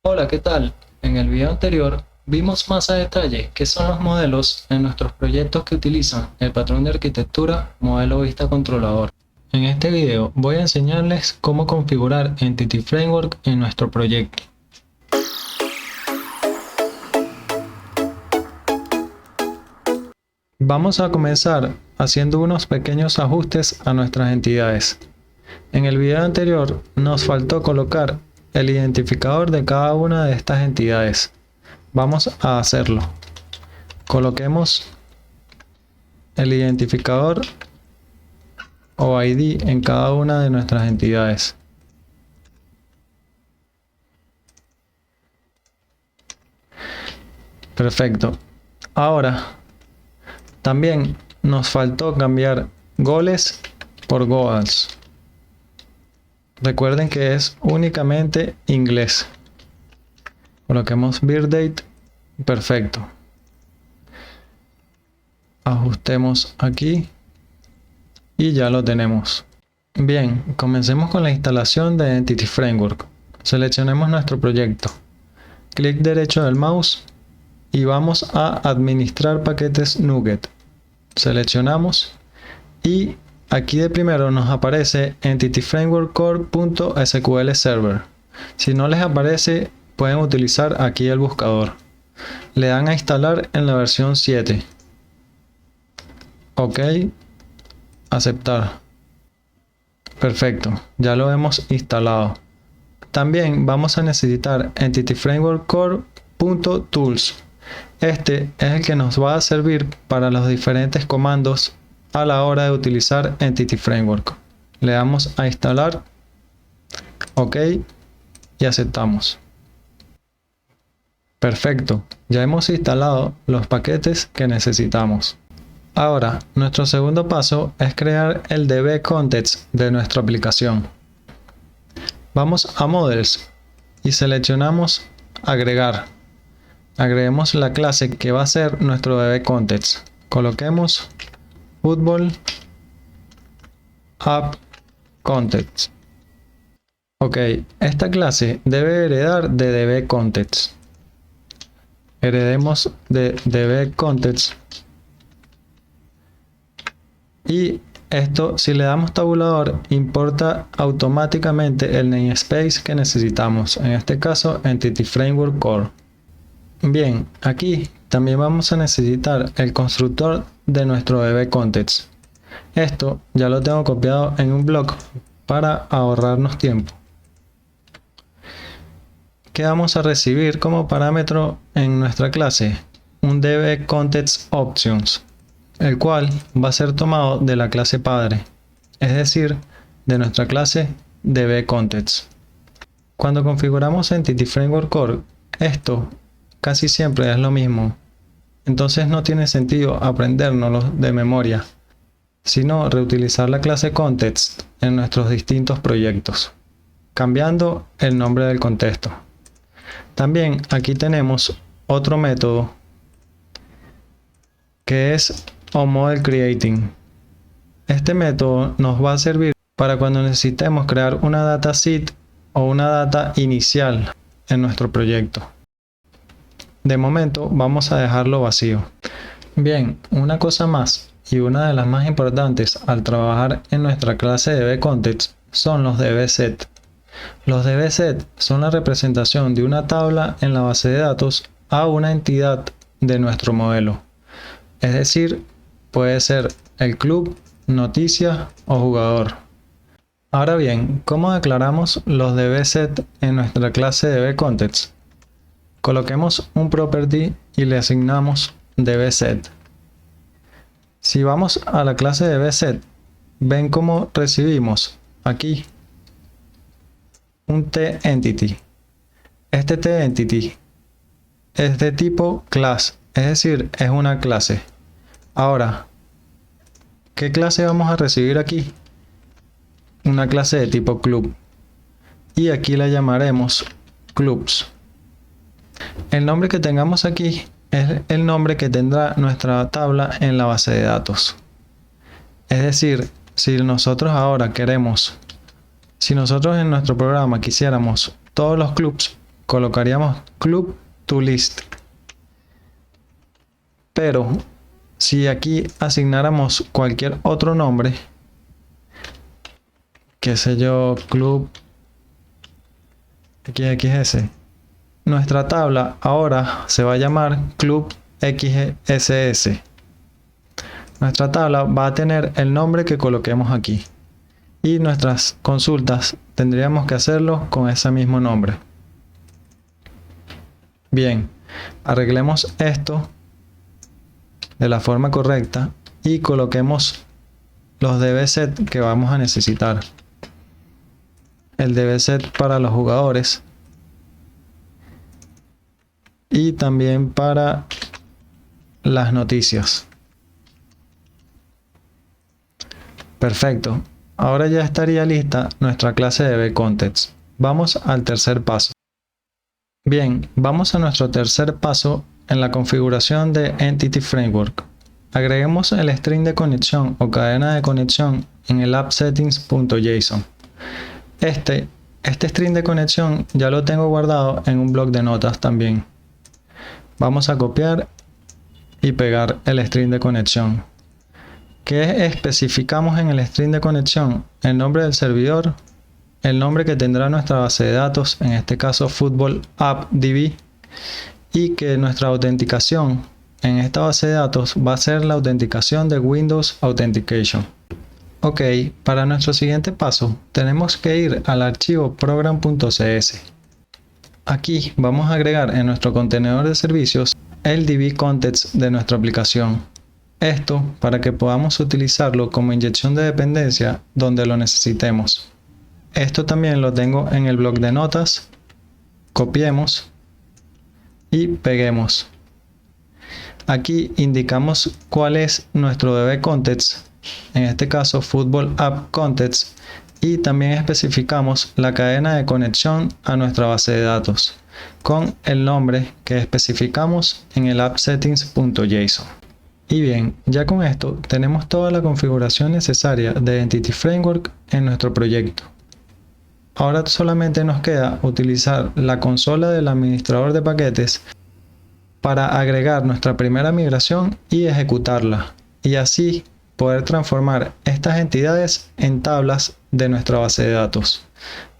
Hola, ¿qué tal? En el video anterior vimos más a detalle qué son los modelos en nuestros proyectos que utilizan el patrón de arquitectura modelo vista controlador. En este video voy a enseñarles cómo configurar Entity Framework en nuestro proyecto. Vamos a comenzar haciendo unos pequeños ajustes a nuestras entidades. En el video anterior nos faltó colocar el identificador de cada una de estas entidades. Vamos a hacerlo. Coloquemos el identificador o ID en cada una de nuestras entidades. Perfecto. Ahora, también nos faltó cambiar goles por goals. Recuerden que es únicamente inglés. Coloquemos birthdate. Perfecto. Ajustemos aquí y ya lo tenemos. Bien, comencemos con la instalación de Entity Framework. Seleccionemos nuestro proyecto. Clic derecho del mouse y vamos a administrar paquetes NuGet. Seleccionamos y aquí de primero nos aparece Entity Framework Core.sql Server. Si no les aparece, pueden utilizar aquí el buscador. Le dan a instalar en la versión 7. Ok, aceptar. Perfecto, ya lo hemos instalado. También vamos a necesitar Entity Framework Core.tools. Este es el que nos va a servir para los diferentes comandos a la hora de utilizar Entity Framework. Le damos a instalar, ok, y aceptamos. Perfecto, ya hemos instalado los paquetes que necesitamos. Ahora, nuestro segundo paso es crear el DB Context de nuestra aplicación. Vamos a Models y seleccionamos Agregar. Agreguemos la clase que va a ser nuestro DB Context. Coloquemos Football App Context. Ok, esta clase debe heredar de DB Context. Heredemos de DB Context. Y esto, si le damos tabulador, importa automáticamente el namespace que necesitamos, en este caso Entity Framework Core. Bien, aquí también vamos a necesitar el constructor de nuestro DB Context. Esto ya lo tengo copiado en un blog para ahorrarnos tiempo. ¿Qué vamos a recibir como parámetro en nuestra clase? Un DB Context Options, el cual va a ser tomado de la clase padre, es decir, de nuestra clase DB Context. Cuando configuramos Entity Framework Core, esto casi siempre es lo mismo, entonces no tiene sentido aprendérnoslo de memoria, sino reutilizar la clase Context en nuestros distintos proyectos, cambiando el nombre del contexto. También aquí tenemos otro método que es onModelCreating. Este método nos va a servir para cuando necesitemos crear una dataset o una data inicial en nuestro proyecto. De momento vamos a dejarlo vacío. Bien, una cosa más y una de las más importantes al trabajar en nuestra clase de DBContext son los DBSet. Los DBSet son la representación de una tabla en la base de datos a una entidad de nuestro modelo. Es decir, puede ser el club, noticia o jugador. Ahora bien, ¿cómo declaramos los DBSet en nuestra clase DBContext? Coloquemos un property y le asignamos DBSet. Si vamos a la clase DBSet, ven cómo recibimos aquí un tEntity. Este tEntity es de tipo class, es decir, es una clase. Ahora, ¿qué clase vamos a recibir aquí? Una clase de tipo club. Y aquí la llamaremos clubs. El nombre que tengamos aquí es el nombre que tendrá nuestra tabla en la base de datos. Es decir, si nosotros ahora queremos, si nosotros en nuestro programa quisiéramos todos los clubs colocaríamos club to list. Pero si aquí asignáramos cualquier otro nombre, qué sé yo, club XXS, nuestra tabla ahora se va a llamar club XSS. Nuestra tabla va a tener el nombre que coloquemos aquí y nuestras consultas tendríamos que hacerlo con ese mismo nombre. Bien, arreglemos esto de la forma correcta y coloquemos los dbset que vamos a necesitar. El dbset para los jugadores y también para las noticias. Perfecto. Ahora ya estaría lista nuestra clase de dbContext. Vamos al tercer paso. Bien, vamos a nuestro tercer paso en la configuración de Entity Framework. Agreguemos el string de conexión o cadena de conexión en el appSettings.json. Este string de conexión ya lo tengo guardado en un bloc de notas también. Vamos a copiar y pegar el string de conexión. ¿Qué especificamos en el string de conexión? El nombre del servidor, el nombre que tendrá nuestra base de datos, en este caso Football App DB, y que nuestra autenticación en esta base de datos va a ser la autenticación de Windows Authentication. Ok, para nuestro siguiente paso tenemos que ir al archivo program.cs. Aquí vamos a agregar en nuestro contenedor de servicios el dbContext de nuestra aplicación. Esto para que podamos utilizarlo como inyección de dependencia donde lo necesitemos. Esto también lo tengo en el bloc de notas. Copiemos y peguemos. Aquí indicamos cuál es nuestro dbContext, en este caso Football App Context, y también especificamos la cadena de conexión a nuestra base de datos con el nombre que especificamos en el appSettings.json. Y bien, ya con esto tenemos toda la configuración necesaria de Entity Framework en nuestro proyecto. Ahora solamente nos queda utilizar la consola del administrador de paquetes para agregar nuestra primera migración y ejecutarla, y así poder transformar estas entidades en tablas de nuestra base de datos.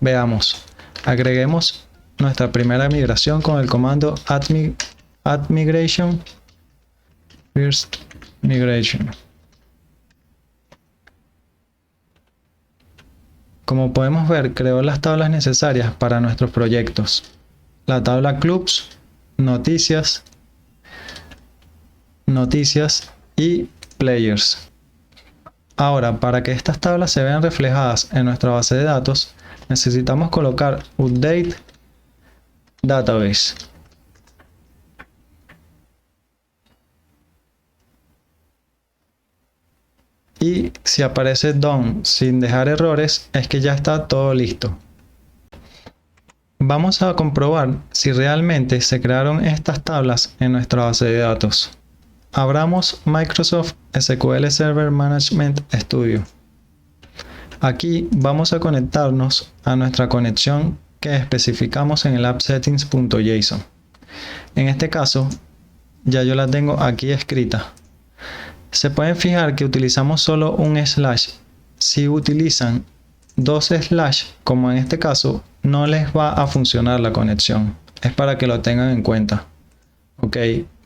Veamos, agreguemos nuestra primera migración con el comando add migration first migration. Como podemos ver, creó las tablas necesarias para nuestros proyectos. La tabla clubs, noticias y players. Ahora, para que estas tablas se vean reflejadas en nuestra base de datos, necesitamos colocar update database. Y si aparece done sin dejar errores, es que ya está todo listo. Vamos a comprobar si realmente se crearon estas tablas en nuestra base de datos. Abramos Microsoft SQL Server Management Studio. Aquí vamos a conectarnos a nuestra conexión que especificamos en el appSettings.json. En este caso, ya yo la tengo aquí escrita. Se pueden fijar que utilizamos solo un slash. Si utilizan dos slash, como en este caso, no les va a funcionar la conexión. Es para que lo tengan en cuenta. Ok,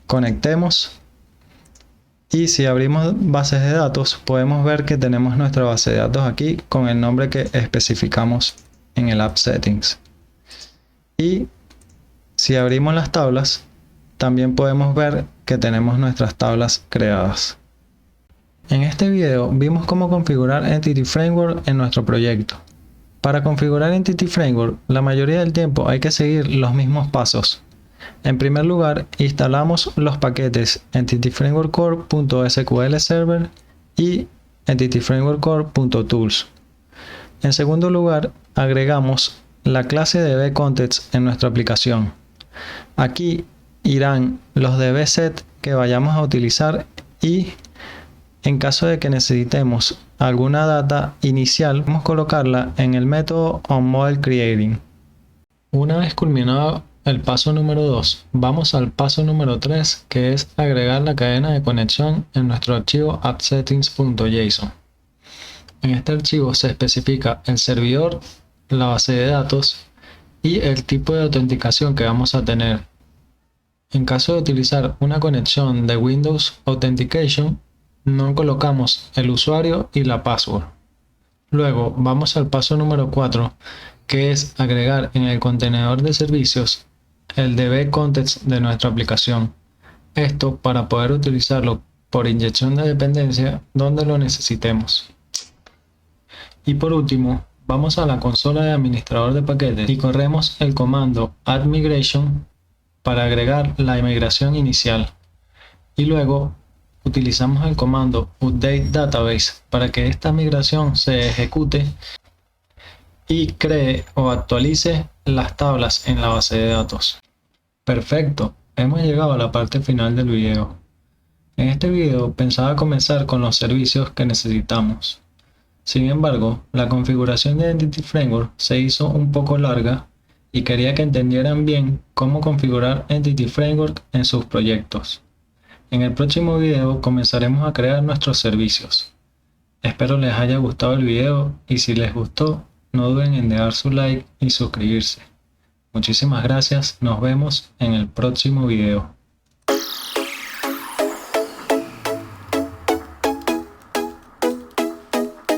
conectemos. Y si abrimos bases de datos, podemos ver que tenemos nuestra base de datos aquí con el nombre que especificamos en el appSettings. Y si abrimos las tablas, también podemos ver que tenemos nuestras tablas creadas. En este video vimos cómo configurar Entity Framework en nuestro proyecto. Para configurar Entity Framework, la mayoría del tiempo hay que seguir los mismos pasos. En primer lugar, instalamos los paquetes entityframeworkcore.sql server y entityframeworkcore.tools. En segundo lugar, agregamos la clase de dbContext en nuestra aplicación. Aquí irán los dbset que vayamos a utilizar y en caso de que necesitemos alguna data inicial, vamos a colocarla en el método onModelCreating. Una vez culminado el paso número 2. Vamos al paso número 3, que es agregar la cadena de conexión en nuestro archivo appsettings.json. En este archivo se especifica el servidor, la base de datos y el tipo de autenticación que vamos a tener. En caso de utilizar una conexión de Windows Authentication, no colocamos el usuario y la password. Luego vamos al paso número 4, que es agregar en el contenedor de servicios el DB context de nuestra aplicación. Esto para poder utilizarlo por inyección de dependencia donde lo necesitemos. Y por último, vamos a la consola de administrador de paquetes y corremos el comando add migration para agregar la migración inicial. Y luego utilizamos el comando update database para que esta migración se ejecute y cree o actualice las tablas en la base de datos. Perfecto, hemos llegado a la parte final del video. En este video pensaba comenzar con los servicios que necesitamos. Sin embargo, la configuración de Entity Framework se hizo un poco larga y quería que entendieran bien cómo configurar Entity Framework en sus proyectos. En el próximo video comenzaremos a crear nuestros servicios. Espero les haya gustado el video y si les gustó, no duden en dejar su like y suscribirse. Muchísimas gracias, nos vemos en el próximo video.